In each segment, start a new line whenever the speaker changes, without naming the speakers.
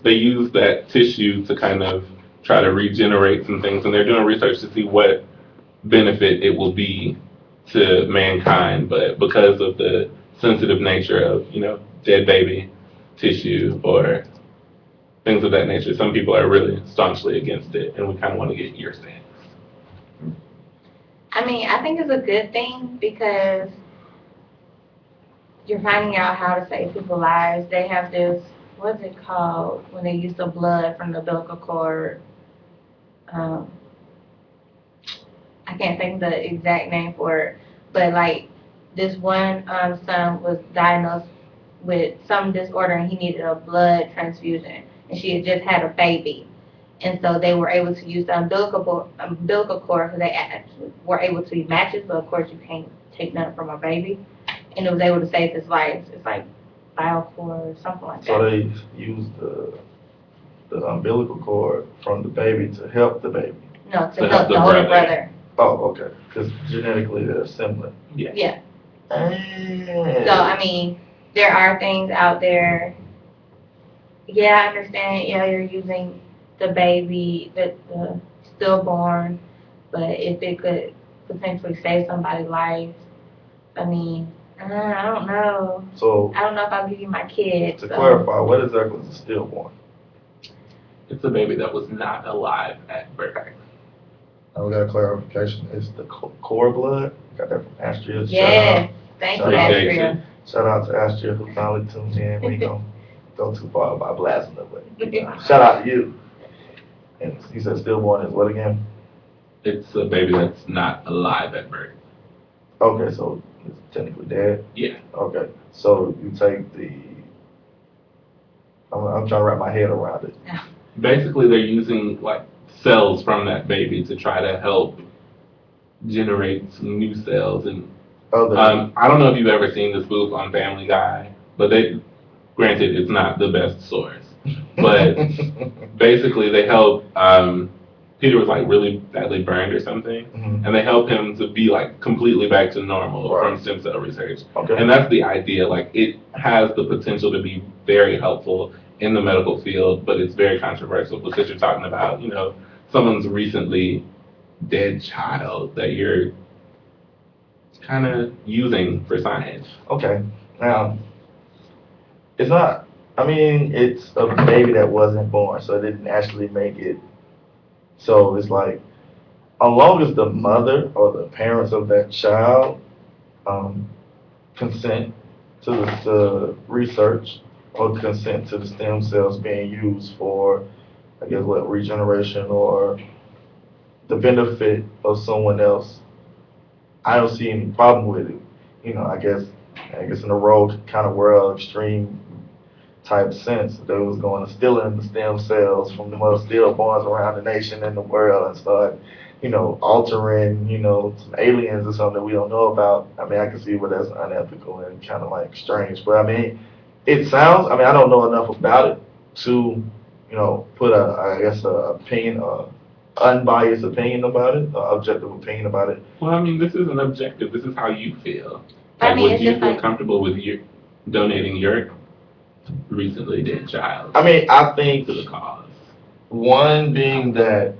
they use that tissue to kind of try to regenerate some things, and they're doing research to see what benefit it will be to mankind. But because of the sensitive nature of dead baby tissue or things of that nature, some people are really staunchly against it, and we kind of want to get your stance.
I mean, I think it's a good thing because you're finding out how to save people's lives. They have this, what's it called, when they use the blood from the umbilical cord. Um, I can't think the exact name for it, but like this one son was diagnosed with some disorder and he needed a blood transfusion, and she had just had a baby, and so they were able to use the umbilical cord because they actually were able to be matches, but of course you can't take nothing from a baby, and it was able to save his life. It's like BioCore or something like
So
that.
they use the umbilical cord from the baby to help the baby.
No,
To
to
help
help
the
the older
brother.
brother.
Oh, okay. Because genetically they're similar.
Yeah.
Yeah.
Eh.
So I mean, there are things out there. Yeah, I understand. Yeah, you're using the baby, the stillborn, but if it could potentially save somebody's life, I mean, I don't know.
So
I don't know if I'll give you my kid.
to
So.
clarify, what exactly is a stillborn?
It's a baby that was not alive at birth.
Now we got a clarification. It's the cord blood. Got that from Astria.
Yes, thank you,
Appreciate
Astria.
you.
Shout out to Astria who finally tuned in. We don't go too far by blasting her, but shout out to you. And you said stillborn is what again?
It's a baby that's not alive at birth.
Okay, so it's technically dead.
Yeah.
Okay, so you take the. I'm trying to wrap my head around it.
Basically, they're using like cells from that baby to try to help generate some new cells. And
Other.
I don't know if you've ever seen this spoof on Family Guy, but granted, it's not the best source. But basically, they help. Peter was like really badly burned or something,
Mhm.
and they help him to be like completely back to normal
Right.
from stem cell research.
Okay.
And that's the idea. Like it has the potential to be very helpful in the medical field, but it's very controversial because you're talking about, someone's recently dead child that you're kind of using for science.
Okay, now, it's not, I mean, it's a baby that wasn't born, so it didn't actually make it. So it's like, as long as the mother or the parents of that child um, consent to the research or consent to the stem cells being used for, I guess, what, regeneration or the benefit of someone else, I don't see any problem with it. I guess in a rogue kind of world, extreme type sense, they was going to steal in the stem cells from the most stillborns around the nation and the world and start, altering, some aliens or something that we don't know about. I mean, I can see where that's unethical and kind of like strange, but I mean, it sounds. I mean, I don't know enough about it to, put I guess, a opinion, unbiased opinion about it, objective opinion about it.
Well, I mean, this isn't objective. This is how you feel.
I
Like,
mean,
would
it's
you
just
feel
like,
comfortable with donating your recently dead child
I mean, I think
to the cause?
one being that,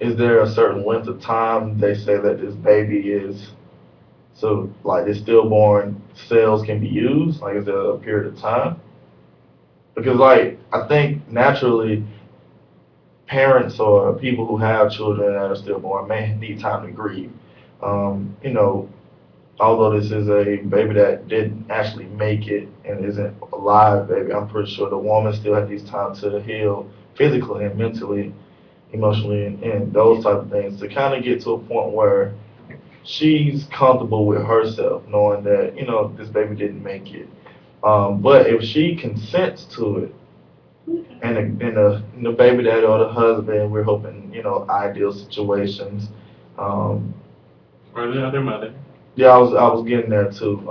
is there a certain length of time they say that this baby is, so like the stillborn cells can be used? Like, is there a period of time? Because like, I think naturally parents or people who have children that are stillborn may need time to grieve. You know, although this is a baby that didn't actually make it and isn't alive, baby, I'm pretty sure the woman still needs time to heal physically and mentally, emotionally, and those type of things to kind of get to a point where she's comfortable with herself, knowing that this baby didn't make it. But if she consents to it, and the baby daddy or the husband, we're hoping ideal situations. Um,
Or the other mother?
yeah, I was getting there too.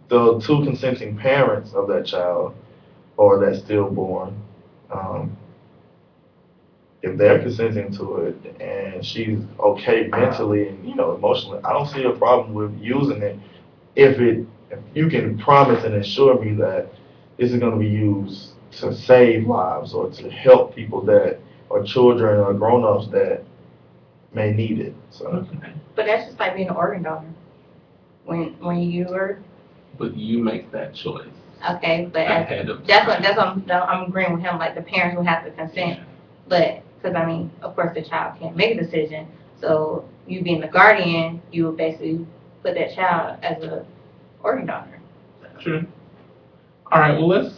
The two consenting parents of that child or that stillborn, um, if they're consenting to it and she's okay mentally and emotionally, I don't see a problem with using it if you can promise and assure me that this is going to be used to save lives or to help people that, or children or grown-ups that may need it, so.
Okay.
But that's just like being an organ donor. When you were,
But you make that choice
okay, but as-
ahead of
that's what,
time.
that's what I'm agreeing with him, like the parents will have to consent. But, because I mean, of course, the child can't make a decision. So you being the guardian, you would basically put that child as a organ donor.
True. All right, well, let's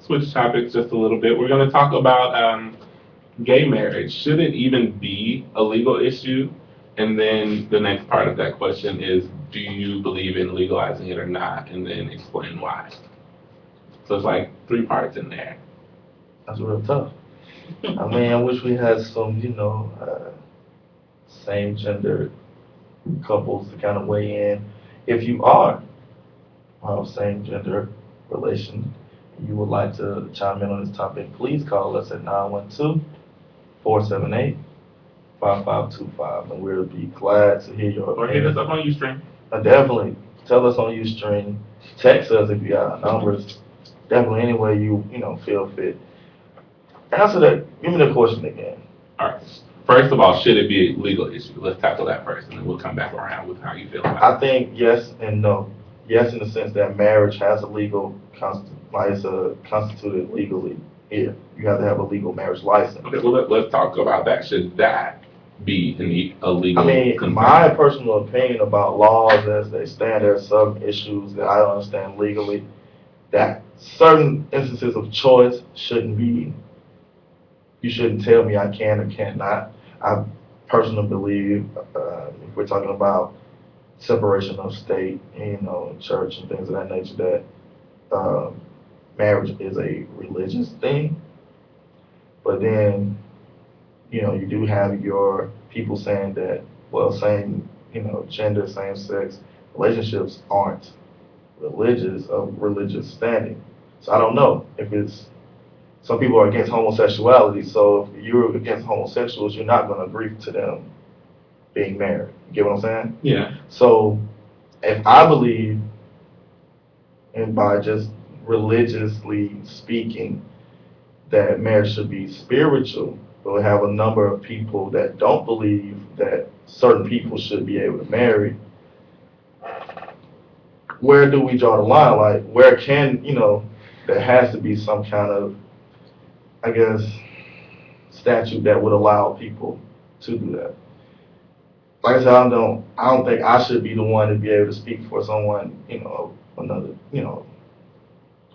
switch topics just a little bit. We're going to talk about gay marriage. Should it even be a legal issue? And then the next part of that question is, do you believe in legalizing it or not? And then explain why. So it's like 3 parts in there.
That's real tough. I mean, I wish we had some, same gender couples to kind of weigh in. If you are same gender relation, you would like to chime in on this topic, please call us at 912-478-5525, and we'll be glad to hear your
Or hit us
opinion.
up on Ustream.
Definitely, tell us on Ustream, text us if you got our numbers, definitely any way you feel fit. Answer that, give me the question again.
All right. First of all, should it be a legal issue? Let's tackle that first, and then we'll come back around with how you feel about
I think yes and no. Yes, in the sense that marriage has a legal, it's constituted legally here. You have to have a legal marriage license.
it. Okay, well, let's talk about that. Should that be a legal
I mean,
consent?
my personal opinion about laws as they stand, there are some issues that I don't understand legally, that certain instances of choice shouldn't be, you shouldn't tell me I can or cannot. I personally believe, if we're talking about separation of state, church and things of that nature, that marriage is a religious thing. But then, you do have your people saying that, well, same, gender, same sex relationships aren't of religious standing. So I don't know if some people are against homosexuality, so if you're against homosexuals, you're not going to agree to them being married. You get what I'm saying?
Yeah.
So if I believe, and by just religiously speaking, that marriage should be spiritual, but we have a number of people that don't believe that certain people should be able to marry, where do we draw the line? Like, where can, there has to be some kind of, I guess, statute that would allow people to do that. Like I said, I don't think I should be the one to be able to speak for someone, another,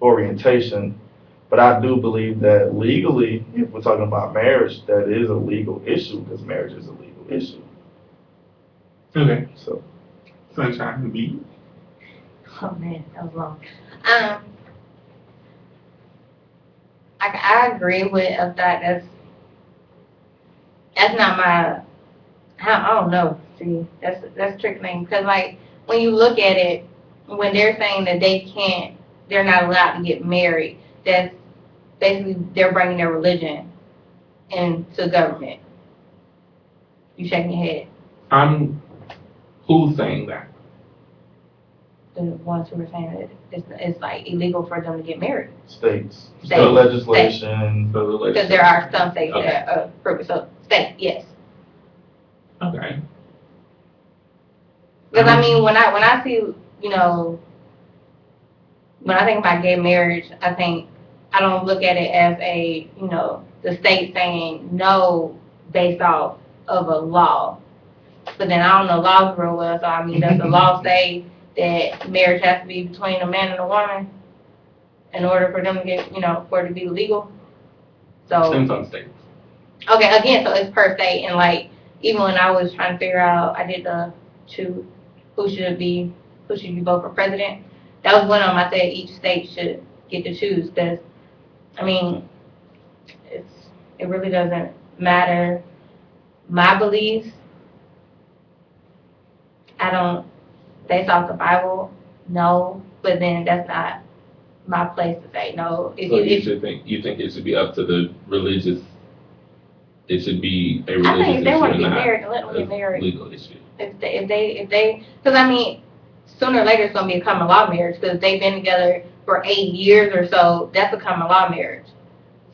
orientation. But I do believe that legally, if we're talking about marriage, that is a legal issue, because marriage is a legal issue.
Okay.
So,
Sunshine and B.
Oh man, that was long. I agree with that. That's not my. I don't know. See, that's trickling, because like when you look at it, when they're saying that they're not allowed to get married. That's basically they're bringing their religion into government. You shaking your head.
Who's saying that?
The ones who are saying that it's like illegal for them to get married.
states,
State.
legislation.
Because there are some states
Okay.
that approve. So state, yes.
Okay.
Because I mean, when I see, when I think about gay marriage, I don't look at it as the state saying no based off of a law. But then I don't know laws real well, so I mean, does the law say that marriage has to be between a man and a woman in order for them to get, for it to be legal? So.
Depends on states.
Okay, again, so it's per state, and like, even when I was trying to figure out, I did choose who should be vote for president. That was one of them. I said each state should get to choose, because, I mean, it really doesn't matter my beliefs. I don't, based off the Bible, no, but then that's not my place to say no.
So you think it should be up to the religious. It should be a
I
religious
think if they
issue
want to
and
get
not
married, let them
a
get married.
legal issue.
If they, because I mean, sooner or later it's gonna be a common law marriage, because they've been together for 8 years or so. That's a common law marriage.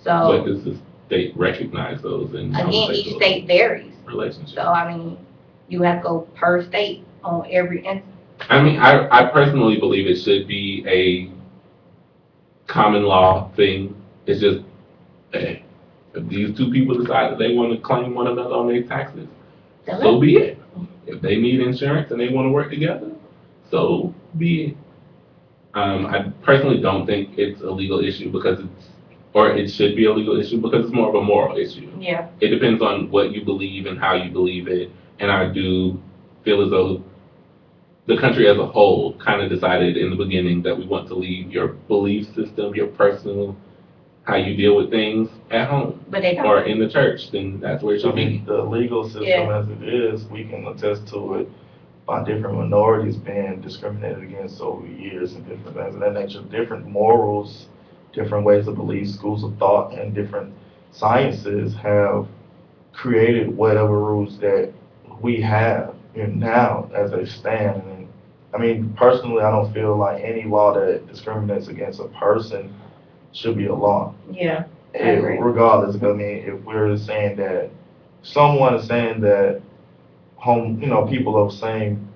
But
So,
does the state recognize those in
again, each
homosexual
state varies.
relationships?
So, I mean, you have to go per state on every instance.
I mean, I personally believe it should be a common law thing. It's just, hey, if these two people decide that they want to claim one another on their taxes, so be it. If they need insurance and they want to work together, so be it. I personally don't think it's a legal issue because or it should be a legal issue because it's more of a moral issue.
Yeah.
It depends on what you believe and how you believe it. And I do feel as though the country as a whole kind of decided in the beginning that we want to leave your belief system, your personal, how you deal with things at home
But they
or
don't.
in the church, then that's where it
I
should be.
mean, the legal system
Yeah.
as it is, we can attest to it by different minorities being discriminated against over years and different things of that nature, different morals, different ways of belief, schools of thought, and different sciences have created whatever rules that we have now as they stand. And I mean, personally, I don't feel like any law that discriminates against a person should be a law.
Yeah. I agree.
Regardless, I mean, if we're saying that someone is saying that people of same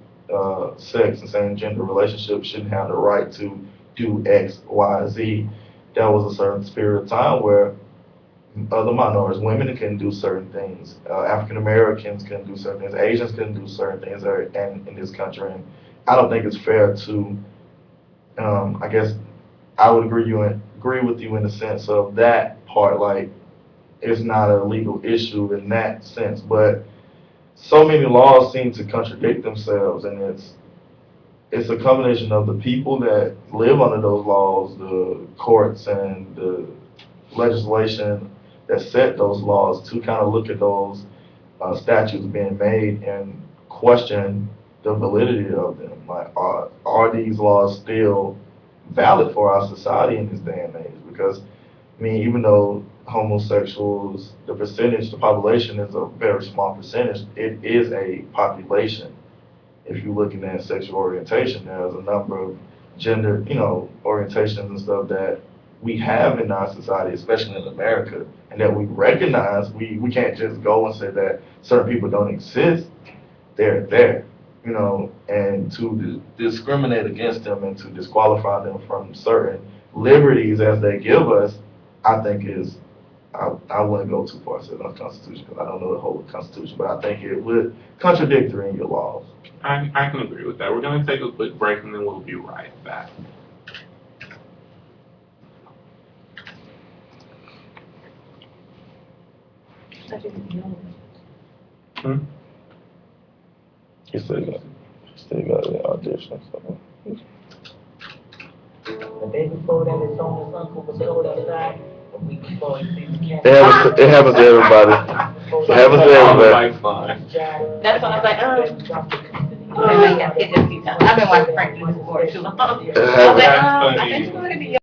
sex and same gender relationships shouldn't have the right to do X, Y, Z. That was a certain period of time where other minorities, women can do certain things, African Americans can do certain things, Asians can do certain things in this country. And I don't think it's fair to, I guess, I would agree with you in the sense of that part, like, it's not a legal issue in that sense, but so many laws seem to contradict themselves, and it's a combination of the people that live under those laws, the courts and the legislation that set those laws to kind of look at those statutes being made and question the validity of them. Like, are these laws still valid for our society in this day and age? Because, I mean, even though homosexuals, the population is a very small percentage, it is a population. If you're looking at sexual orientation, there's a number of gender, orientations and stuff that we have in our society, especially in America, and that we recognize. We can't just go and say that certain people don't exist. They're there, and to discriminate against them and to disqualify them from certain liberties as they give us, I think I wouldn't go too far to say the Constitution because I don't know the whole Constitution, but I think it would contradict in your laws.
I can agree with that. We're going to take a quick break and then we'll be right back.
You still got the audition. So.
The day before that, his son was killed outside. A week before, he sees the cat.
It happens to everybody. It happens to everybody.
That's why I was like, I might have hit this a few times. I've been watching Frankie before too long. I was like, I think it's going to be